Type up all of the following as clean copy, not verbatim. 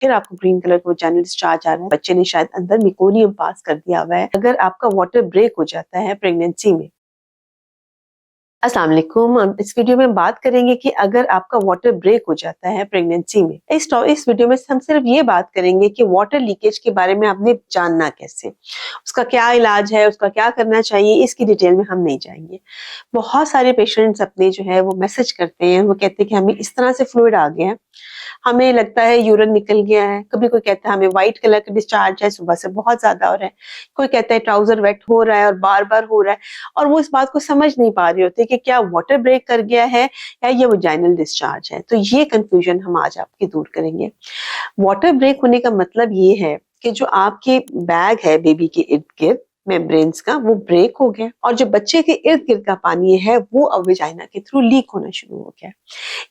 फिर आपको green colour का वजाइनल डिस्चार्ज आ रहा है, बच्चे ने शायद अंदर मेकोनियम पास कर दिया हुआ है। अगर आपका वाटर ब्रेक हो जाता है प्रेगनेंसी में। अस्सलाम वालेकुम। इस वीडियो में बात करेंगे कि अगर आपका वाटर ब्रेक हो जाता है प्रेगनेंसी में। इस वीडियो में हम सिर्फ ये बात करेंगे कि वाटर लीकेज के बारे में आपने जानना कैसे, उसका क्या इलाज है, उसका क्या करना चाहिए, इसकी डिटेल में हम नहीं जाएंगे। बहुत सारे पेशेंट्स अपने जो है वो मैसेज करते हैं, वो कहते हैं कि हमें इस तरह से फ्लूइड आ गया है, हमें लगता है यूरिन निकल गया है। कभी कोई कहता है हमें व्हाइट कलर का डिस्चार्ज है, सुबह से बहुत ज्यादा हो रहा है। कोई कहता है ट्राउजर वेट हो रहा है और बार बार हो रहा है, और वो इस बात को समझ नहीं पा रहे होते कि क्या वाटर ब्रेक कर गया है या ये वजाइनल डिस्चार्ज है। तो ये कंफ्यूजन हम आज आपकी दूर करेंगे। वाटर ब्रेक होने का मतलब ये है कि जो आपके बैग है बेबी के इर्द गिर्द मेम्ब्रेन्स का, वो ब्रेक हो गया और जो बच्चे के इर्द गिर्द का पानी है वो अब वजाइना के थ्रू लीक होना शुरू हो गया।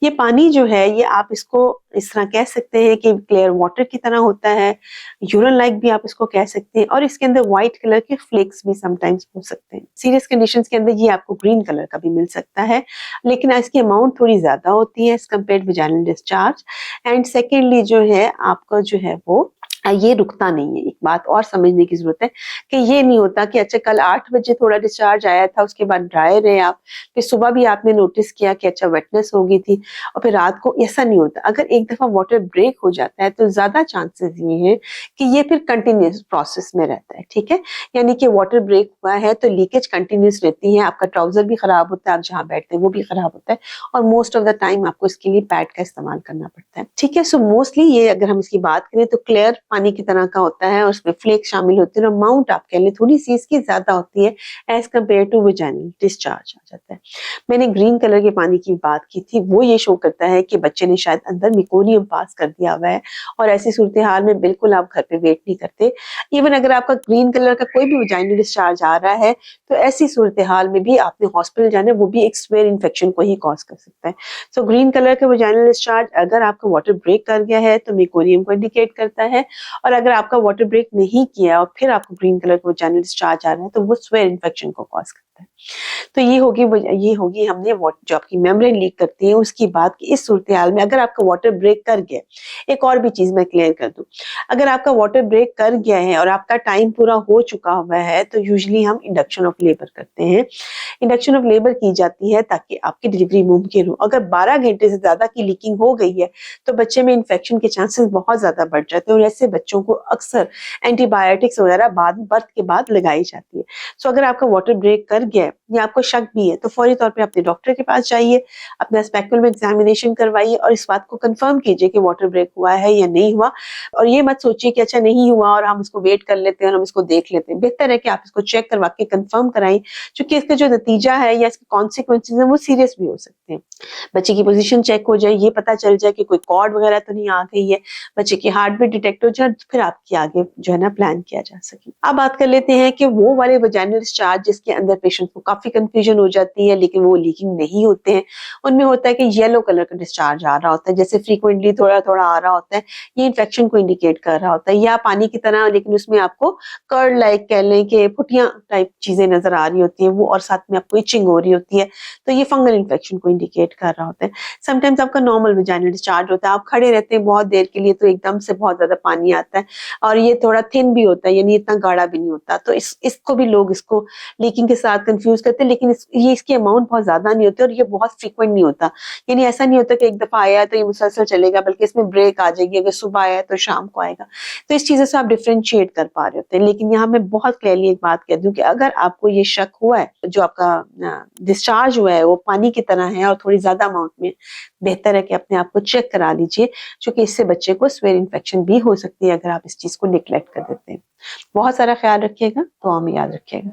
ये पानी जो है ये आप इसको इस तरह कह सकते हैं कि क्लियर वाटर की तरह होता है, यूरिन लाइक भी आप इसको कह सकते हैं, और इसके अंदर व्हाइट कलर के फ्लेक्स भी समटाइम्स हो सकते हैं। सीरियस कंडीशंस के अंदर ये आपको ग्रीन कलर का भी मिल सकता है, लेकिन इसकी अमाउंट थोड़ी ज्यादा होती है as compare vaginal discharge. And secondly जो है आपका जो है वो ये रुकता नहीं है। एक बात और समझने की जरूरत है कि ये नहीं होता कि अच्छा कल 8 बजे थोड़ा डिस्चार्ज आया था, उसके बाद ड्राई रहे आप, फिर सुबह भी आपने नोटिस किया कि अच्छा वेटनेस हो गई थी और फिर रात को, ऐसा नहीं होता। अगर एक दफा वाटर ब्रेक हो जाता है तो ज्यादा चांसेस ये हैं कि ये फिर कंटिन्यूस प्रोसेस में रहता है। ठीक है, यानी कि वाटर ब्रेक हुआ है तो लीकेज कंटिन्यूस रहती है, आपका ट्राउजर भी खराब होता है, आप जहाँ बैठते हैं वो भी खराब होता है, और मोस्ट ऑफ द टाइम आपको इसके लिए पैड का इस्तेमाल करना पड़ता है। ठीक है, सो मोस्टली ये अगर हम इसकी बात करें तो क्लियर पानी की तरह का होता है और उसमें फ्लेक शामिल होते हैं, और अमाउंट आप कह लें थोड़ी सी इसकी ज्यादा होती है as compare to vaginal discharge आ जाता है। मैंने ग्रीन कलर के पानी की बात की थी, वो ये शो करता है कि बच्चे ने शायद अंदर मेकोनियम पास कर दिया हुआ है, और ऐसी सूरत हाल में बिल्कुल आप घर पे वेट नहीं करते। इवन अगर आपका ग्रीन कलर का कोई भी वजाइनल डिस्चार्ज आ रहा है तो ऐसी सूरत हाल में भी आपने हॉस्पिटल जाना है, वो भी एक स्वेयर इन्फेक्शन को ही कॉज कर सकता है। सो ग्रीन कलर का वजाइनल डिस्चार्ज अगर आपका वाटर ब्रेक कर गया है तो मेकोनियम को इंडिकेट करता है, और अगर आपका वाटर ब्रेक नहीं किया और फिर आपको ग्रीन कलर का वजाइनल डिस्चार्ज आ रहा है तो वो स्वेयर इन्फेक्शन को कॉज करता है। तो ये होगी हमने जो आपकी मेम्ब्रेन लीक करती है उसकी बात की। इस सूरत हाल में अगर आपका वाटर ब्रेक कर गया, एक और भी चीज मैं क्लियर कर दूं, अगर आपका वाटर ब्रेक कर गया है और आपका टाइम पूरा हो चुका हुआ है तो यूजुअली हम इंडक्शन ऑफ लेबर करते हैं। इंडक्शन ऑफ लेबर की जाती है ताकि आपकी डिलीवरी मुमकिन हो। अगर 12 घंटे से ज्यादा की लीकिंग हो गई है तो बच्चे में इन्फेक्शन के चांसेस बहुत ज्यादा बढ़ जाते हैं, और ऐसे बच्चों को अक्सर एंटीबायोटिक्स वगैरह बाद बर्थ के बाद लगाई जाती है। सो अगर आपका वाटर ब्रेक कर गया है या आपको शक भी है तो फौरी तौर पे अपने डॉक्टर के पास जाइए, अपना स्पेक्युलम एग्जामिनेशन करवाइए और इस बात को कंफर्म कीजिए कि वाटर ब्रेक हुआ है या नहीं हुआ। और ये मत सोचिए कि अच्छा नहीं हुआ और हम इसको वेट कर लेते हैं और हम इसको देख लेते हैं। बेहतर है कि आप इसको चेक करवा के कंफर्म कराएं, क्योंकि इसका जो नतीजा है या इसके कॉन्सिक्वेंसेज हैं वो सीरियस भी हो सकते हैं। बच्चे की पोजीशन चेक हो जाए, ये पता चल जाए कि कोई कॉर्ड वगैरह तो नहीं आ गई है, बच्चे की हार्ट बीट डिटेक्ट हो जाए, फिर आपकी आगे जो है ना प्लान किया जा सके। अब बात कर लेते हैं कि वो वाले वजाइनल डिस्चार्ज जिसके अंदर पेशेंट को काफी कंफ्यूजन हो जाती है लेकिन वो लीकिंग नहीं होते हैं। उनमें होता है कि येलो कलर का डिस्चार्ज आ रहा होता है, जैसे फ्रीक्वेंटली थोड़ा थोड़ा आ रहा होता है, ये इन्फेक्शन को इंडिकेट कर रहा होता है, या पानी की तरह लेकिन उसमें आपको कर्ड लाइक कह लें कि फुटियां टाइप चीजें नजर आ रही होती है वो, और साथ में आपको इचिंग हो रही होती है, तो ये फंगल इन्फेक्शन को इंडिकेट कर रहा होता है। समटाइम्स आपका नॉर्मल वजाइनल डिस्चार्ज होता है, आप खड़े रहते हैं बहुत देर के लिए तो एकदम से बहुत ज्यादा पानी आता है, और ये थोड़ा थिन भी होता है, यानी इतना गाढ़ा भी नहीं होता, तो इसको भी लोग इसको लीकिंग के साथ कंफ्यूज करते हैं, लेकिन ये इसकी अमाउंट बहुत ज्यादा नहीं होती और ये बहुत फ्रीक्वेंट नहीं होता। यानी ऐसा नहीं होता कि एक दफा आया है तो ये मुसलसल चलेगा, बल्कि इसमें ब्रेक आ जाएगी, अगर सुबह आया है तो शाम को आएगा। तो इस चीजों से आप डिफ्रेंशिएट कर पा रहे होते हैं। लेकिन यहाँ मैं बहुत क्लियरली एक बात कह दूं कि अगर आपको ये शक हुआ है जो आपका डिस्चार्ज हुआ है वो पानी की तरह है और थोड़ी ज्यादा अमाउंट में, बेहतर है कि अपने आप को चेक करा लीजिए, क्योंकि इससे बच्चे को स्वेयर इन्फेक्शन भी हो सकती है अगर आप इस चीज को निग्लेक्ट कर देते हैं। बहुत सारा ख्याल रखिएगा, तो हमें याद रखिएगा।